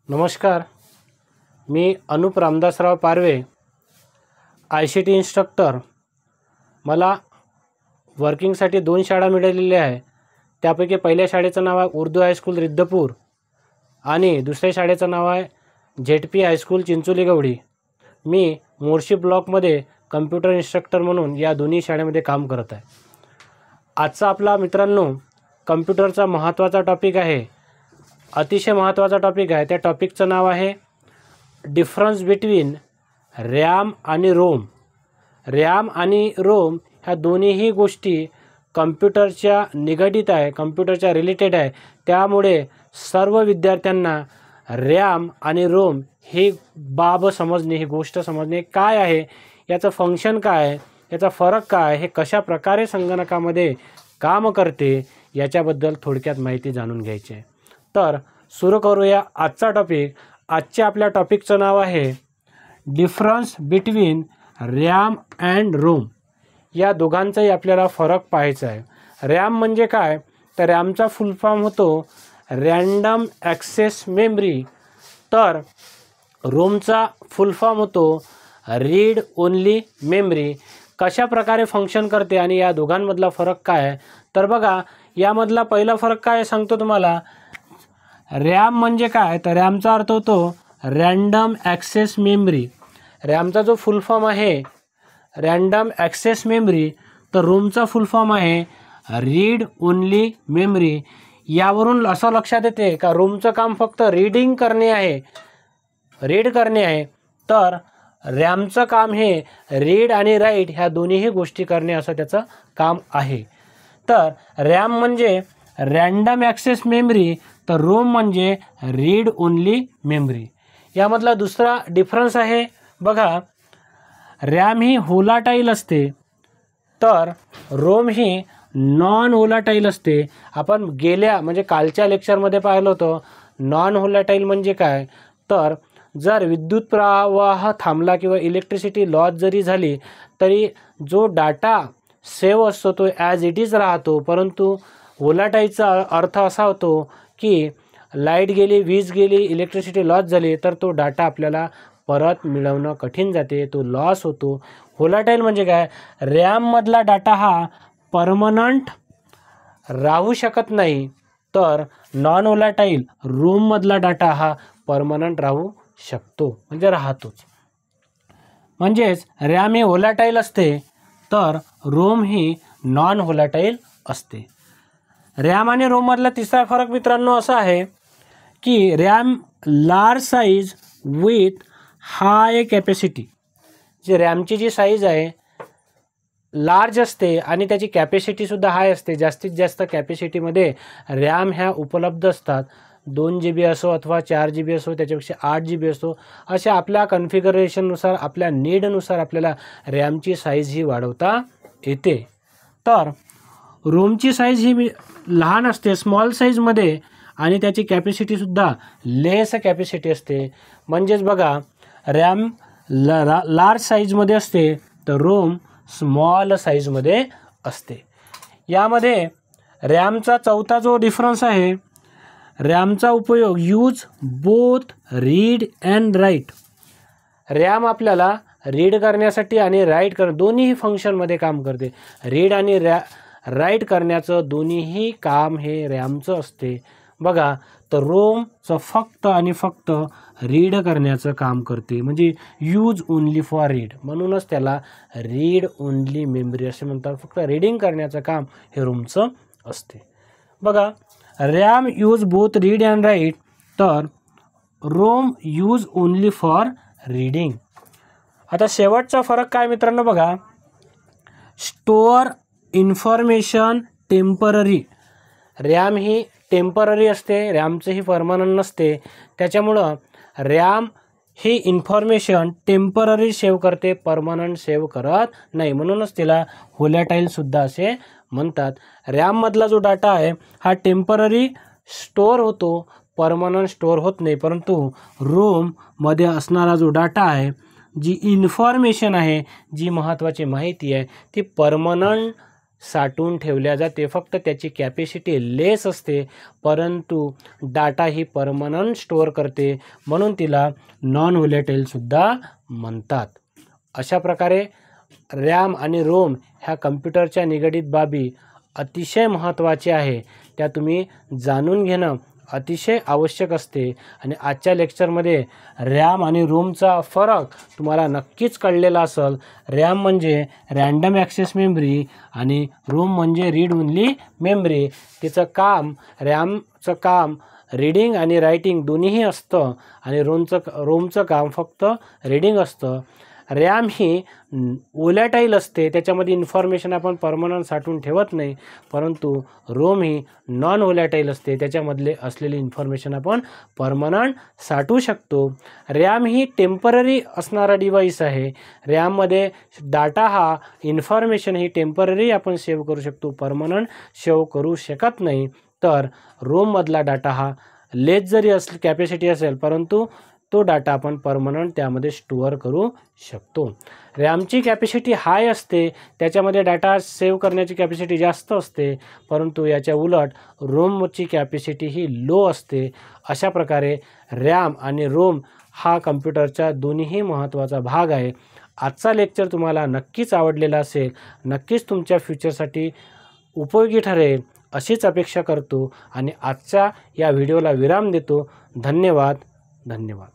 नमस्कार, मी अनुप रामदासराव पारवे, ICT instructor. मला वर्किंगसाठी 2 शाळा मिळालेल्या आहे। त्यापैकी पहिल्या शाळेचं नाव आहे उर्दू हायस्कूल रिद्धपूर आणि दुसऱ्या शाळेचं नाव आहे ZP हायस्कूल चिंचोली गवडी। मी मोर्शी ब्लॉकमध्ये कम्प्युटर इन्स्ट्रक्टर म्हणून या दोन्ही शाळेमध्ये काम करत आहे। आजचा आपला मित्रांनो कम्प्युटरचा महत्त्वाचा टॉपिक आहे, अतिशय महत्त्वाचा टॉपिक आहे। त्या टॉपिकचं नाव आहे डिफरन्स बिटवीन रॅम आणि रोम। रॅम आणि रोम ह्या दोन्हीही गोष्टी कम्प्युटरच्या निगडित आहे, कम्प्युटरच्या रिलेटेड आहे। त्यामुळे सर्व विद्यार्थ्यांना रॅम आणि रोम ही बाब समजणे, ही गोष्ट समजणे काय आहे, याचं फंक्शन काय आहे, याचा फरक काय, हे कशा प्रकारे संगणकामध्ये काम करते, याच्याबद्दल थोडक्यात माहिती जाणून घ्यायची आहे। तर सुरू करूया आजचा टॉपिक। आजच्या आपल्या टॉपिकचं नाव आहे difference between RAM and ROM. या दोघांचाही आपल्याला फरक पाहायचा आहे। रॅम म्हणजे काय, तर रॅमचा फुल फॉर्म होतो रँडम ॲक्सेस मेमरी, तर रोमचा फुल फॉर्म होतो रीड ओनली मेमरी। कशा प्रकारे फंक्शन करते आणि या दोघांमधला फरक काय आहे, तर बघा यामधला पहिला फरक काय सांगतो तुम्हाला। रॅम म्हणजे काय, तर रॅमचा अर्थ होतो रँडम ॲक्सेस मेमरी। रॅमचा जो फुल फॉर्म आहे रँडम ॲक्सेस मेमरी, तर रोमचा फुल फॉर्म आहे रीड ओनली मेमरी। यावरून असं लक्षात येते का रोमचं काम फक्त रीडिंग करणे आहे, रीड करणे आहे, तर रॅमचं काम हे रीड आणि राईट ह्या दोन्हीही गोष्टी करणे असं त्याचं काम आहे। तर रॅम म्हणजे रँडम ॲक्सेस मेमरी, तर रोम म्हणजे रीड ओनली मेमरी। यामधला दुसरा डिफरन्स आहे बघा, रॅम ही होलाटाईल असते, तर रोम ही नॉन होलाटाईल असते। आपण गेल्या म्हणजे कालच्या लेक्चरमध्ये पाहिलं होतं नॉन होलाटाईल म्हणजे काय, तर जर विद्युत प्रवाह थांबला किंवा इलेक्ट्रिसिटी लॉस जरी झाली तरी जो डाटा सेव्ह असतो तो ॲज इट इज राहतो। परंतु होलाटाईलचा अर्थ असा होतो की लाईट गेली, वीज गेली, इलेक्ट्रिसिटी लॉस झाली तर तो डाटा आपल्याला परत मिळवणं कठीण जाते, तो लॉस होतो। होलाटाईल म्हणजे काय, रॅममधला डाटा हा परमनंट राहू शकत नाही, तर नॉन होलाटाईल रोममधला डाटा हा परमनंट राहू शकतो, म्हणजे राहतोच। म्हणजेच रॅम ही होलाटाईल असते, तर रोम ही नॉन होलाटाईल असते। रॅम आणि रोममधला तिसरा फरक मित्रांनो असा आहे की RAM large size with high capacity. जी रॅमची जी साईज आहे लार्ज असते आणि त्याची कॅपॅसिटीसुद्धा हाय असते। जास्तीत जास्त कॅपॅसिटीमध्ये रॅम ह्या उपलब्ध असतात। 2 GB असो अथवा 4 GB असो, त्याच्यापेक्षा 8 GB असो, अशा आपल्या कन्फिगरेशननुसार, आपल्या नीडनुसार आपल्याला रॅमची साईज ही वाढवता येते। तर रोमची साईज ही लहान असते, स्मॉल साईजमध्ये, आणि त्याची कॅपॅसिटीसुद्धा लेस कॅपॅसिटी असते। म्हणजेच बघा रॅम लार्ज साईजमध्ये असते, तर रोम स्मॉल साईजमध्ये असते। यामध्ये रॅमचा चौथा जो डिफरन्स आहे, रॅमचा उपयोग use both read and write. RAM आपल्याला रीड करण्यासाठी आणि राईट दोन्हीही फंक्शनमध्ये काम करते। रीड आणि राईट करण्याचं दोन्हीही काम हे रॅमचं असते बघा। तर रोमचं फक्त आणि फक्त रीड करण्याचं काम करते, म्हणजे यूज ओनली फॉर रीड, म्हणूनच त्याला रीड ओनली मेमरी असे म्हणतात। फक्त रीडिंग करण्याचं काम हे रोमचं असते बघा। RAM use both read and write, तर ROM use only for reading. आता शेवटचा फरक काय मित्रांनो बघा, स्टोअर इन्फॉर्मेशन टेम्पररी। रॅम ही टेम्पररी असते, रॅमचं ही परमनंट नसते। त्याच्यामुळं रॅम ही इन्फॉर्मेशन टेम्पररी सेव्ह करते, परमनंट सेव्ह करत नाही, म्हणूनच तिला होलॅटाईलसुद्धा असे म्हणतात। रॅममधला जो डाटा आहे हा टेम्पररी स्टोअर होतो, परमनंट स्टोअर होत नाही। परंतु रोममध्ये असणारा जो डाटा आहे जी इन्फॉर्मेशन आहे, जी महत्त्वाची माहिती आहे ती परमनंट साठवून ठेवल्या जाते. फक्त त्याची कॅपॅसिटी लेस असते, परंतु डाटा ही परमनंट स्टोअर करते, म्हणून तिला नॉन व्होलेटाईलसुद्धा म्हणतात. अशा प्रकारे रॅम आणि रोम ह्या कम्प्युटरच्या निगडीत बाबी अतिशय महत्त्वाचे आहे. त्या तुम्ही जाणून घेणं अतिशय आवश्यक असते. आणि आजच्या लेक्चरमध्ये रॅम आणि रोमचा फरक तुम्हाला नक्कीच कळलेला असेल. रॅम म्हणजे रँडम ॲक्सेस मेमरी आणि रोम म्हणजे रीड ओन्ली मेमरी. तिचं काम, रॅमचं काम रीडिंग आणि रायटिंग दोन्हीही असतं आणि रोमचं काम फक्त रीडिंग असतं. रॅम ही व्होलॅटाईल असते, त्याच्यामध्ये इन्फॉर्मेशन आपण परमनंट साठवून ठेवत नाही, परंतु रोम ही नॉन व्होलॅटाईल असते, त्याच्यामधले असलेली इन्फॉर्मेशन आपण परमनंट साठवू शकतो. रॅम ही टेम्पररी असणारा डिव्हाइस आहे. रॅममध्ये डाटा हा इन्फॉर्मेशन ही टेम्पररी आपण सेव्ह करू शकतो, परमनंट सेव्ह करू शकत नाही. तर रोममधला डाटा हा लेस जरी कॅपॅसिटी असेल, परंतु तो डाटा आपण परमनंट त्यामध्ये स्टोअर करू शकतो. रॅमची कॅपॅसिटी हाय असते, त्याच्यामध्ये डाटा सेव्ह करण्याची कॅपॅसिटी जास्त असते, परंतु याच्या उलट रोमची कॅपॅसिटी ही लो असते. अशा प्रकारे रॅम आणि रोम हा कम्प्युटरचा दोन्हीही महत्त्वाचा भाग आहे. आजचा लेक्चर तुम्हाला नक्कीच आवडलेला असेल, नक्कीच तुमच्या फ्युचरसाठी उपयोगी ठरेल अशीच अपेक्षा करतो आणि आजच्या या व्हिडिओला विराम देतो. धन्यवाद. धन्यवाद.